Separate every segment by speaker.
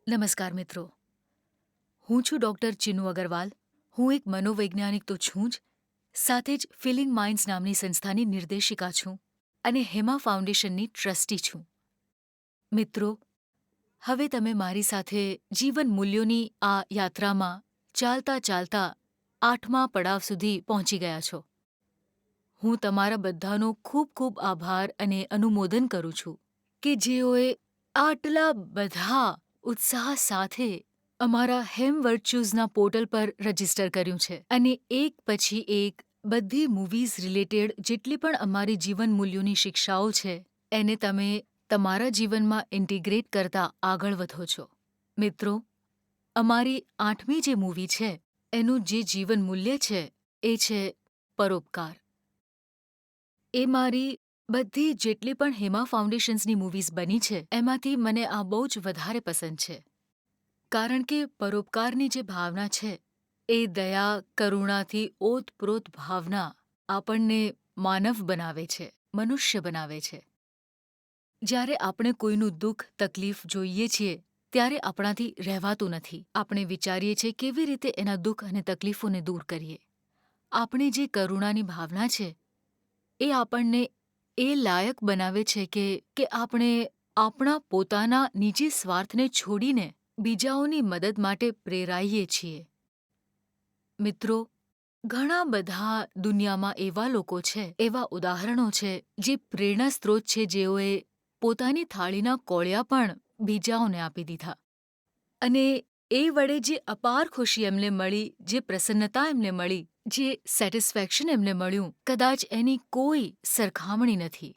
Speaker 1: નમસ્કાર મિત્રો, હું છું ડૉક્ટર ચિનુ અગરવાલ. હું એક મનોવૈજ્ઞાનિક તો છું જ, સાથે જ ફિલિંગ માઇન્ડ્સ નામની સંસ્થાની નિર્દેશિકા છું અને હેમા ફાઉન્ડેશનની ટ્રસ્ટી છું. મિત્રો, હવે તમે મારી સાથે જીવન મૂલ્યોની આ યાત્રામાં ચાલતા ચાલતા 8મા પડાવ સુધી પહોંચી ગયા છો. હું તમારા બધાનો ખૂબ ખૂબ આભાર અને અનુમોદન કરું છું કે જેઓએ આટલા બધા ઉત્સાહ સાથે અમારા હેમ વર્ચ્યુઝના પોર્ટલ પર રજિસ્ટર કર્યું છે અને એક પછી એક બધી મૂવીઝ રિલેટેડ જેટલી પણ અમારી જીવન મૂલ્યોની શિક્ષાઓ છે એને તમે તમારા જીવનમાં ઇન્ટિગ્રેટ કરતા આગળ વધો છો. મિત્રો, અમારી 8મી જે મૂવી છે એનું જે જીવન મૂલ્ય છે એ છે પરોપકાર. એ મારી બધી જેટલી પણ હેમા ફાઉન્ડેશન્સની મૂવીઝ બની છે એમાંથી મને આ બહુ જ વધારે પસંદ છે, કારણ કે પરોપકારની જે ભાવના છે એ દયા કરુણાથી ઓતપ્રોત ભાવના આપણને માનવ બનાવે છે, મનુષ્ય બનાવે છે. જ્યારે આપણે કોઈનું દુઃખ તકલીફ જોઈએ છીએ ત્યારે આપણાથી રહેવાતું નથી. આપણે વિચારીએ છીએ કેવી રીતે એના દુઃખ અને તકલીફોને દૂર કરીએ. આપણે જે કરુણાની ભાવના છે એ આપણને એ લાયક બનાવે છે કે આપણે આપણા પોતાના નિજી સ્વાર્થને છોડીને બીજાઓની મદદ માટે પ્રેરાઈએ છીએ. મિત્રો, ઘણા બધા દુનિયામાં એવા લોકો છે, એવા ઉદાહરણો છે જે પ્રેરણા સ્ત્રોત છે, જેઓએ પોતાની થાળીના કોળિયા પણ બીજાઓને આપી દીધા અને એ વડે જે અપાર ખુશી એમને મળી, જે પ્રસન્નતા એમને મળી, જે સેટિસ્ફેક્શન એમને મળ્યું, કદાચ એની કોઈ સરખામણી નથી.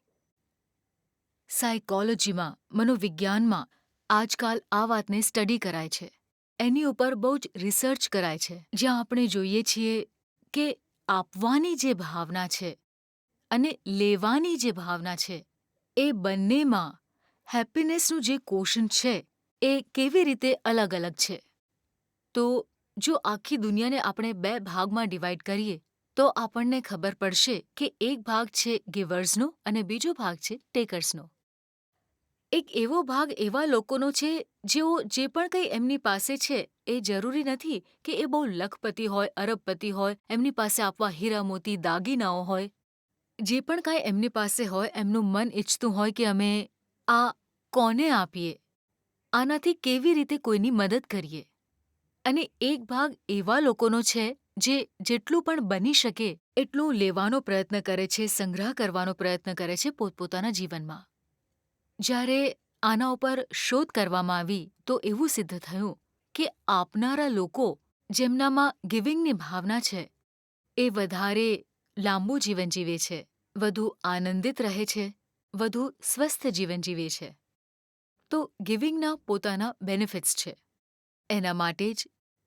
Speaker 1: સાયકોલોજીમાં, મનોવિજ્ઞાનમાં આજકાલ આ વાતને સ્ટડી કરાય છે. એની ઉપર બહુ જ રિસર્ચ કરાય છે, જ્યાં આપણે જોઈએ છીએ કે આપવાની જે ભાવના છે અને લેવાની જે ભાવના છે એ બંનેમાં હેપીનેસનું જે ક્વોશન્ટ છે એ કેવી રીતે અલગ અલગ છે. તો જો આખી દુનિયાને આપણે 2 ભાગમાં ડિવાઈડ કરીએ તો આપણને ખબર પડશે કે એક ભાગ છે ગિવર્સનો અને બીજો ભાગ છે ટેકર્સનો. એક એવો ભાગ એવા લોકોનો છે જેઓ જે પણ કંઈ એમની પાસે છે એ જરૂરી નથી કે એ બહુ લખપતિ હોય, અરબપતિ હોય, એમની પાસે આપવા હીરા મોતી દાગીનાઓ હોય. જે પણ કાંઈ એમની પાસે હોય, એમનું મન ઈચ્છતું હોય કે અમે આ કોને આપીએ, આનાથી કેવી રીતે કોઈની મદદ કરીએ. અને એક ભાગ એવા લોકોનો છે જે જેટલું પણ બની શકે એટલું લેવાનો પ્રયત્ન કરે છે, સંગ્રહ કરવાનો પ્રયત્ન કરે છે પોતપોતાના જીવનમાં. જ્યારે આના ઉપર શોધ કરવામાં આવી તો એવું સિદ્ધ થયું કે આપનારા લોકો જેમનામાં ગિવિંગની ભાવના છે એ વધારે લાંબુ જીવન જીવે છે, વધુ આનંદિત રહે છે, વધુ સ્વસ્થ જીવન જીવે છે. તો ગિવિંગના પોતાના બેનિફિટ્સ છે. એના માટે જ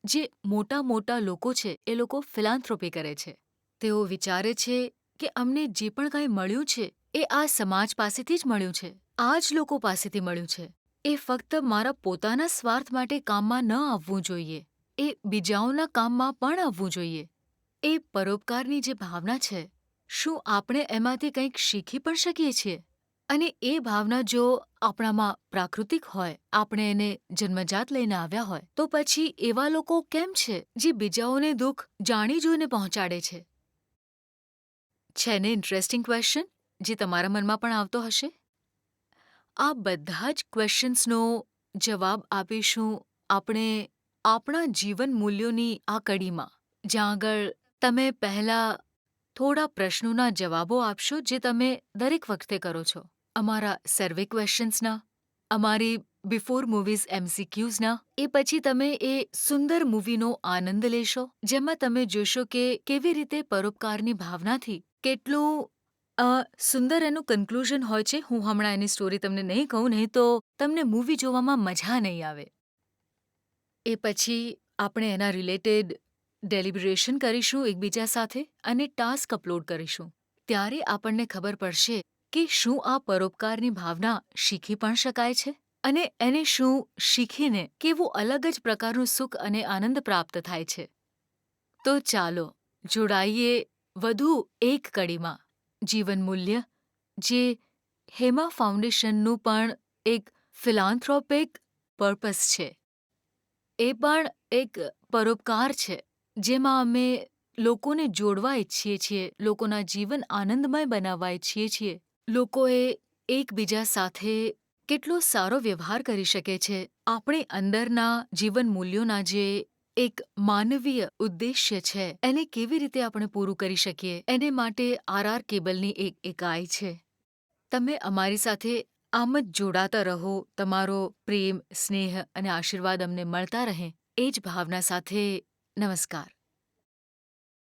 Speaker 1: જે મોટા મોટા લોકો છે એ લોકો ફિલાન્થ્રોપી કરે છે. તેઓ વિચારે છે કે અમને જે પણ કાંઈ મળ્યું છે એ આ સમાજ પાસેથી જ મળ્યું છે, આ જ લોકો પાસેથી મળ્યું છે. એ ફક્ત મારા પોતાના સ્વાર્થ માટે કામમાં ન આવવું જોઈએ, એ બીજાઓના કામમાં પણ આવવું જોઈએ. એ પરોપકારની જે ભાવના છે, શું આપણે એમાંથી કંઈક શીખી પણ શકીએ છીએ? અને એ ભાવના જો આપણામાં પ્રાકૃતિક હોય, આપણે એને જન્મજાત લઈને આવ્યા હોય, તો પછી એવા લોકો કેમ છે જે બીજાઓને દુઃખ જાણી જોઈને પહોંચાડે છે? છે ને ઇન્ટરેસ્ટિંગ ક્વેશ્ચન, જે તમારા મનમાં પણ આવતો હશે? આ બધા જ ક્વેશ્ચન્સનો જવાબ આપીશું આપણે આપણા જીવન મૂલ્યોની આ કડીમાં, જ્યાં આગળ તમે પહેલાં થોડા પ્રશ્નોના જવાબો આપશો જે તમે દરેક વખતે કરો છો. અમારા સર્વે ક્વેશ્ચન્સના, અમારી બિફોર મૂવીઝ MCQsના. એ પછી તમે એ સુંદર મૂવીનો આનંદ લેશો, જેમાં તમે જોશો કે કેવી રીતે પરોપકારની ભાવનાથી કેટલું સુંદર એનું કન્ક્લુઝન હોય છે. હું હમણાં એની સ્ટોરી તમને નહીં કહું, નહીં તો તમને મૂવી જોવામાં મજા નહીં આવે. એ પછી આપણે એના રિલેટેડ ડેલિબ્રેશન કરીશું એકબીજા સાથે અને ટાસ્ક અપલોડ કરીશું. ત્યારે આપણને ખબર પડશે કે શું આ પરોપકારની ભાવના શીખી પણ શકાય છે અને એને શું શીખીને કેવું અલગ જ પ્રકારનું સુખ અને આનંદ પ્રાપ્ત થાય છે. તો ચાલો જોડાઈએ વધુ એક કડીમાં, જીવન મૂલ્ય, જે હેમા ફાઉન્ડેશનનું પણ એક ફિલાન્થ્રોપિક પર્પસ છે. એ પણ એક પરોપકાર છે, જેમાં અમે લોકોને જોડવા ઈચ્છીએ છીએ, લોકોના જીવન આનંદમય બનાવવા ઈચ્છીએ છીએ. લોકોએ એકબીજા સાથે કેટલો સારો વ્યવહાર કરી શકે છે. આપણી અંદરના જીવન મૂલ્યોના જે એક માનવીય ઉદ્દેશ્ય છે, એને કેવી રીતે આપણે પૂરું કરી શકીએ, એને માટે આર કેબલની એક ઇકાઈ છે. તમે અમારી સાથે આમ જ જોડાતા રહો, તમારો પ્રેમ, સ્નેહ અને આશીર્વાદ અમને મળતા રહે, એ જ ભાવના સાથે નમસ્કાર.